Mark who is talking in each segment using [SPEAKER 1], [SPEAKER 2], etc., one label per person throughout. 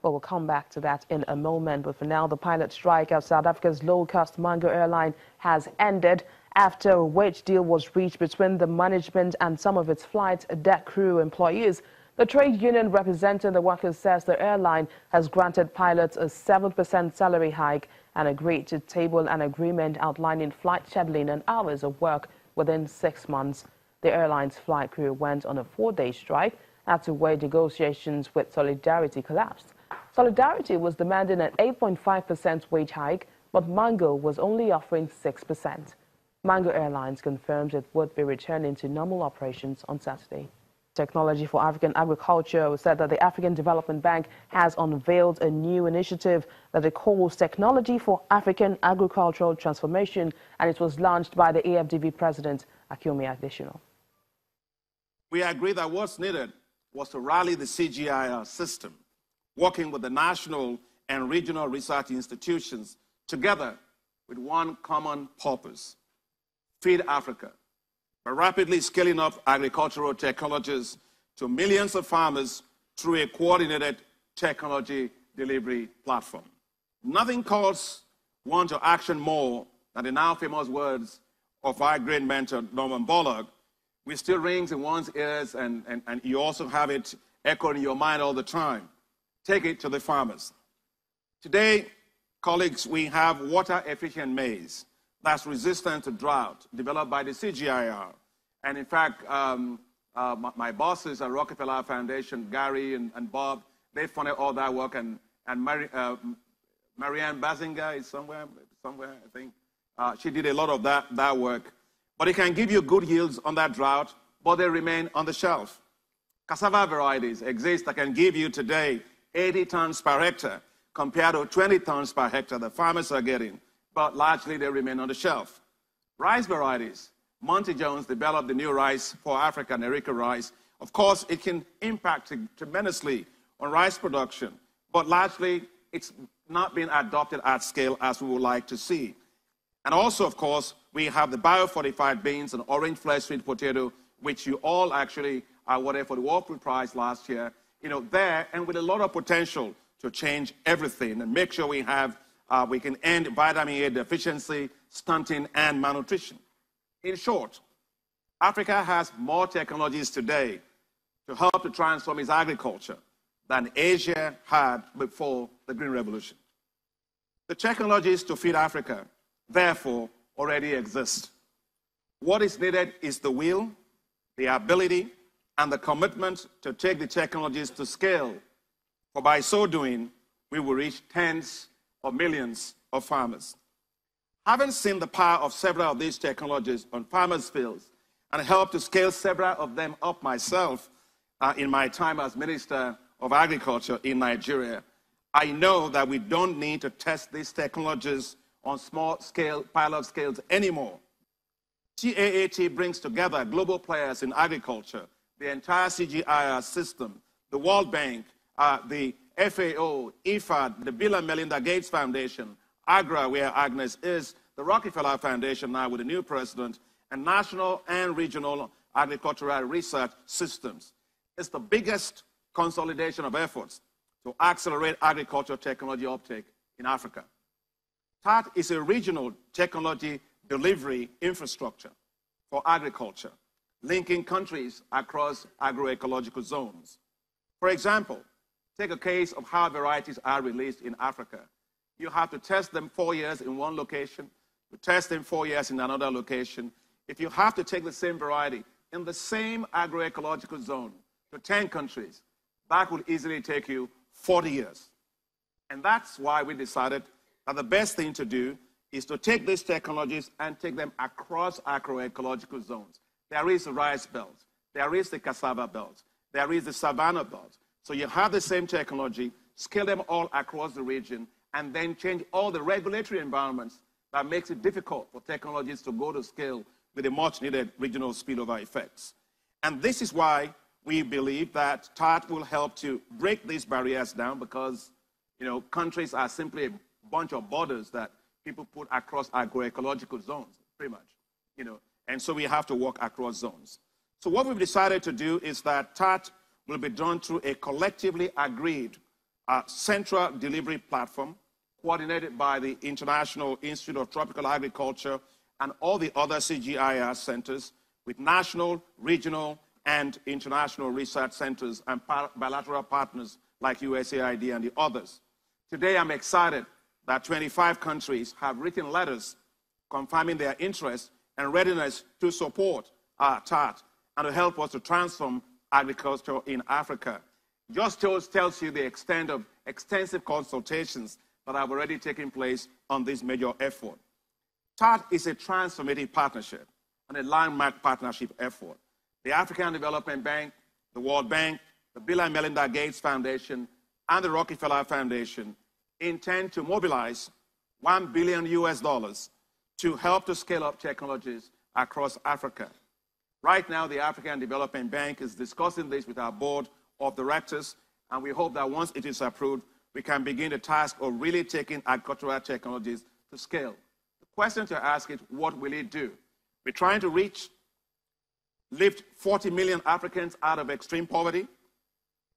[SPEAKER 1] But we'll come back to that in a moment. But for now, the pilot strike of South Africa's low-cost Mango airline has ended, after a wage deal was reached between the management and some of its flight deck crew employees. The trade union representing the workers says the airline has granted pilots a 7% salary hike and agreed to table an agreement outlining flight scheduling and hours of work within 6 months. The airline's flight crew went on a 4-day strike after wage negotiations with Solidarity collapsed. Solidarity was demanding an 8.5% wage hike, but Mango was only offering 6%. Mango Airlines confirmed it would be returning to normal operations on Saturday. Technology for African Agriculture said that the African Development Bank has unveiled a new initiative that it calls Technology for African Agricultural Transformation, and it was launched by the AFDB president, Akinwumi Adeshina.
[SPEAKER 2] We agreed that what's needed was to rally the CGIAR system, working with the national and regional research institutions together with one common purpose: feed Africa, by rapidly scaling up agricultural technologies to millions of farmers through a coordinated technology delivery platform. Nothing calls one to action more than the now famous words of our great mentor, Norman Borlaug, which still rings in one's ears, and you also have it echoing in your mind all the time. Take it to the farmers. Today, colleagues, we have water-efficient maize that's resistant to drought, developed by the CGIAR. And in fact, my bosses at Rockefeller Foundation, Gary and Bob, they funded all that work, and Marianne Bazinga is somewhere, I think. She did a lot of that work. But it can give you good yields on that drought, but they remain on the shelf. Cassava varieties exist that can give you today 80 tons per hectare compared to 20 tons per hectare the farmers are getting, but largely they remain on the shelf. Rice varieties. Monty Jones developed the new rice for Africa, Nerika rice. Of course, it can impact tremendously on rice production, but largely it's not being adopted at scale as we would like to see. And also, of course, we have the biofortified beans and orange flesh sweet potato, which you all actually awarded for the World Food Prize last year, there, and with a lot of potential to change everything and make sure we can end vitamin A deficiency, stunting, and malnutrition. In short, Africa has more technologies today to help to transform its agriculture than Asia had before the Green Revolution. The technologies to feed Africa, therefore, already exist. What is needed is the will, the ability, and the commitment to take the technologies to scale, for by so doing, we will reach tens of millions of farmers. Having seen the power of several of these technologies on farmers' fields and helped to scale several of them up myself in my time as Minister of Agriculture in Nigeria, I know that we don't need to test these technologies on small-scale pilot scales anymore. TAAT brings together global players in agriculture, the entire CGIAR system, the World Bank, the FAO, IFAD, the Bill and Melinda Gates Foundation, AGRA, where Agnes is, the Rockefeller Foundation now with the new president, and national and regional agricultural research systems. It's the biggest consolidation of efforts to accelerate agricultural technology uptake in Africa. TAT is a regional technology delivery infrastructure for agriculture, linking countries across agroecological zones. For example, take a case of how varieties are released in Africa. You have to test them 4 years in one location, you test them 4 years in another location. If you have to take the same variety in the same agroecological zone to 10 countries, that would easily take you 40 years. And that's why we decided that the best thing to do is to take these technologies and take them across agroecological zones. There is the rice belt, there is the cassava belt, there is the savanna belt. So you have the same technology, scale them all across the region, and then change all the regulatory environments that makes it difficult for technologies to go to scale with the much needed regional spillover effects. And this is why we believe that TAT will help to break these barriers down, because countries are simply a bunch of borders that people put across agroecological zones, pretty much, and so we have to work across zones. So what we've decided to do is that TAT will be done through a collectively agreed a central delivery platform coordinated by the International Institute of Tropical Agriculture and all the other CGIAR centers with national, regional, and international research centers and bilateral partners like USAID and the others. Today, I'm excited that 25 countries have written letters confirming their interest and readiness to support TART and to help us to transform agriculture in Africa. Just tells you the extent of extensive consultations that have already taken place on this major effort. TART is a transformative partnership and a landmark partnership effort. The African Development Bank, the World Bank, the Bill and Melinda Gates Foundation, and the Rockefeller Foundation intend to mobilize $1 billion to help to scale up technologies across Africa. Right now, the African Development Bank is discussing this with our board of directors, and we hope that once it is approved, we can begin the task of really taking agricultural technologies to scale. The question to ask is, what will it do? We're trying to lift 40 million Africans out of extreme poverty.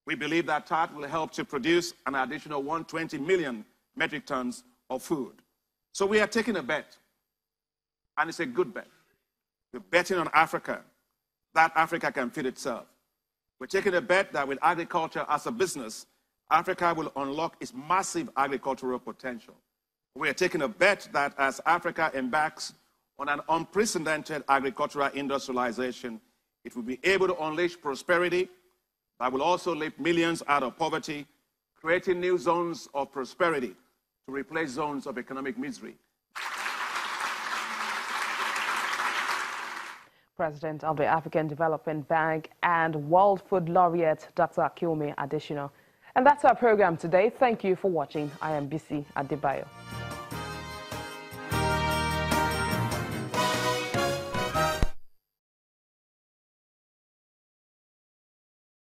[SPEAKER 2] We believe that TART will help to produce an additional 120 million metric tons of food. So we are taking a bet, and it's a good bet. We're betting on Africa, that Africa can feed itself. We're taking a bet that with agriculture as a business, Africa will unlock its massive agricultural potential. We are taking a bet that as Africa embarks on an unprecedented agricultural industrialization, it will be able to unleash prosperity that will also lift millions out of poverty, creating new zones of prosperity to replace zones of economic misery.
[SPEAKER 1] President of the African Development Bank and World Food Laureate, Dr. Akinwumi Adeshina. And that's our program today. Thank you for watching. I am BC Adebayo.